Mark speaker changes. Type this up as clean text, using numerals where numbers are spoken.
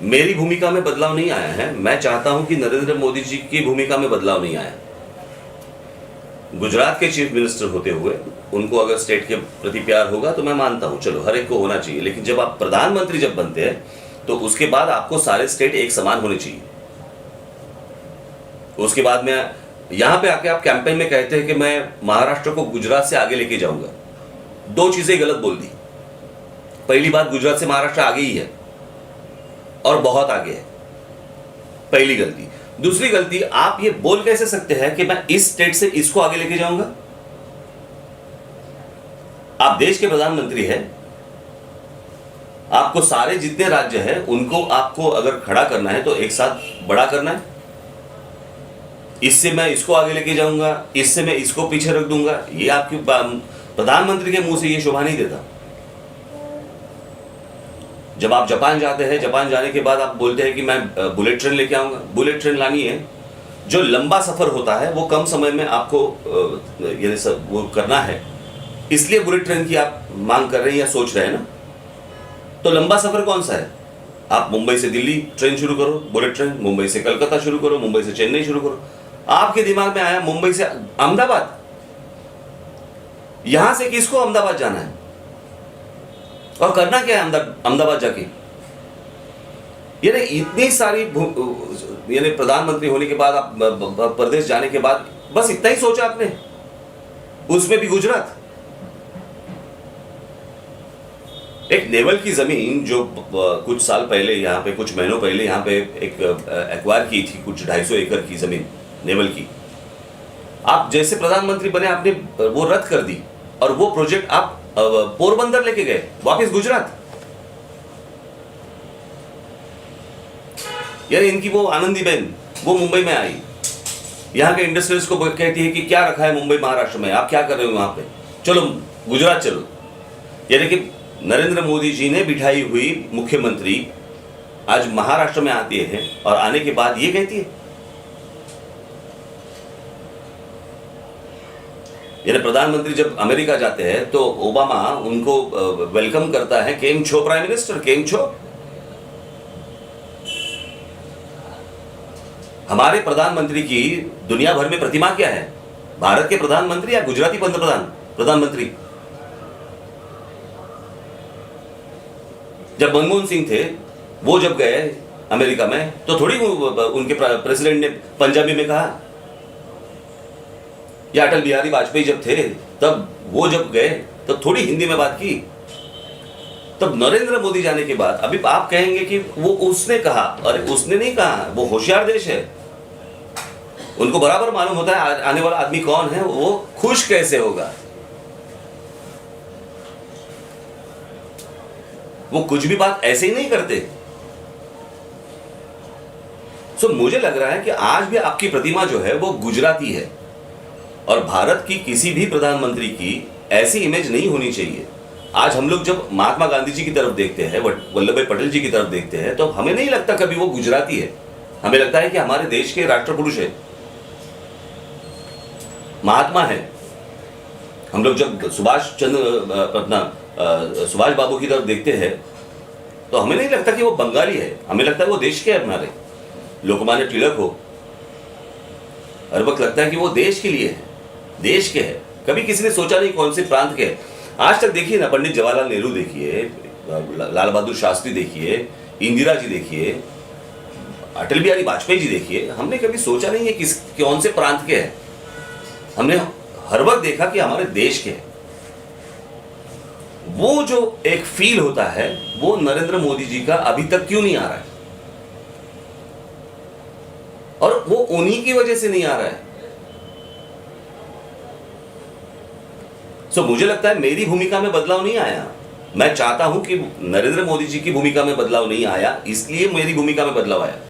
Speaker 1: मेरी भूमिका में बदलाव नहीं आया है। मैं चाहता हूं कि नरेंद्र मोदी जी की भूमिका में बदलाव नहीं आया। गुजरात के चीफ मिनिस्टर होते हुए उनको अगर स्टेट के प्रति प्यार होगा तो मैं मानता हूं, चलो हर एक को होना चाहिए, लेकिन जब आप प्रधानमंत्री जब बनते हैं तो उसके बाद आपको सारे स्टेट एक समान होने चाहिए। उसके बाद में यहां पे आके आप कैंपेन में कहते हैं कि मैं महाराष्ट्र को गुजरात से आगे लेके जाऊंगा। दो चीजें गलत बोल दी। पहली बात, गुजरात से महाराष्ट्र आगे ही है और बहुत आगे है, पहली गलती। दूसरी गलती, आप ये बोल कैसे सकते हैं कि मैं इस स्टेट से इसको आगे लेके जाऊंगा? आप देश के प्रधानमंत्री हैं, आपको सारे जितने राज्य हैं उनको आपको अगर खड़ा करना है तो एक साथ बड़ा करना है। इससे मैं इसको आगे लेके जाऊंगा, इससे मैं इसको पीछे रख दूंगा, ये आपकी प्रधानमंत्री के मुंह से ये शोभा नहीं देता। जब आप जापान जाते हैं, जापान जाने के बाद आप बोलते हैं कि मैं बुलेट ट्रेन लेके आऊंगा। बुलेट ट्रेन लानी है, जो लंबा सफर होता है वो कम समय में आपको वो करना है, इसलिए बुलेट ट्रेन की आप मांग कर रहे हैं या सोच रहे हैं ना। तो लंबा सफर कौन सा है? आप मुंबई से दिल्ली ट्रेन शुरू करो, बुलेट ट्रेन, मुंबई से कलकत्ता शुरू करो, मुंबई से चेन्नई शुरू करो। आपके दिमाग में आया मुंबई से अहमदाबाद, यहां से किसको अहमदाबाद जाना है और करना क्या है अहमदाबाद जाके? यानी इतनी सारी यानी प्रधानमंत्री होने के बाद आप प्रदेश जाने के बाद बस इतना ही सोचा आपने, उसमें भी गुजरात। एक नेवल की जमीन जो कुछ साल पहले यहाँ पे, कुछ महीनों पहले यहाँ पे एक एक्वायर की थी, कुछ 250 एकड़ की जमीन नेवल की, आप जैसे प्रधानमंत्री बने आपने वो रद्द कर दी और वो प्रोजेक्ट आप पोरबंदर लेके गए, वापस गुजरात। यानी इनकी वो आनंदीबेन वो मुंबई में आई, यहाँ के इंडस्ट्रियल्स को कहती है कि क्या रखा है मुंबई महाराष्ट्र में, आप क्या कर रहे हो वहां पे, चलो गुजरात चलो। यानी कि नरेंद्र मोदी जी ने बिठाई हुई मुख्यमंत्री आज महाराष्ट्र में आती है और आने के बाद ये कहती है। यानी प्रधानमंत्री जब अमेरिका जाते हैं तो ओबामा उनको वेलकम करता है, केम छो प्राइम मिनिस्टर, केम छो। हमारे प्रधानमंत्री की दुनिया भर में प्रतिमा क्या है? भारत के प्रधानमंत्री या गुजराती प्रधानमंत्री? जब मनमोहन सिंह थे वो जब गए अमेरिका में तो थोड़ी उनके प्रेसिडेंट ने पंजाबी में कहा, या अटल बिहारी वाजपेयी जब थे तब वो जब गए तब थोड़ी हिंदी में बात की। तब नरेंद्र मोदी जाने के बाद अभी आप कहेंगे कि वो उसने कहा, अरे उसने नहीं कहा, वो होशियार देश है, उनको बराबर मालूम होता है आने वाला आदमी कौन है, वो खुश कैसे होगा। वो कुछ भी बात ऐसे ही नहीं करते। सो मुझे लग रहा है कि आज भी आपकी प्रतिमा जो है वो गुजराती है और भारत की किसी भी प्रधानमंत्री की ऐसी इमेज नहीं होनी चाहिए। आज हम लोग जब महात्मा गांधी जी की तरफ देखते हैं, वल्लभ भाई पटेल जी की तरफ देखते हैं, तो हमें नहीं लगता कभी वो गुजराती है, हमें लगता है कि हमारे देश के राष्ट्र पुरुष है, महात्मा है। हम लोग जब सुभाष बाबू की तरफ देखते हैं तो हमें नहीं लगता कि वो बंगाली है, हमें लगता है वो देश के हमारे। लोकमान्य तिलक हो, हर वक्त लगता है कि वो देश के लिए है, देश के है। कभी किसी ने सोचा नहीं कौन से प्रांत के है। आज तक देखिए ना, पंडित जवाहरलाल नेहरू देखिए, लाल बहादुर शास्त्री देखिए, इंदिरा जी देखिए, अटल बिहारी वाजपेयी जी देखिए, हमने कभी सोचा नहीं है किस कौन से प्रांत के है। हमने हर वक्त देखा कि हमारे देश के है। वो जो एक फील होता है वो नरेंद्र मोदी जी का अभी तक क्यों नहीं आ रहा है, और वो उन्हीं की वजह से नहीं आ रहा है। मुझे लगता है मेरी भूमिका में बदलाव नहीं आया। मैं चाहता हूं कि नरेंद्र मोदी जी की भूमिका में बदलाव नहीं आया, इसलिए मेरी भूमिका में बदलाव आया।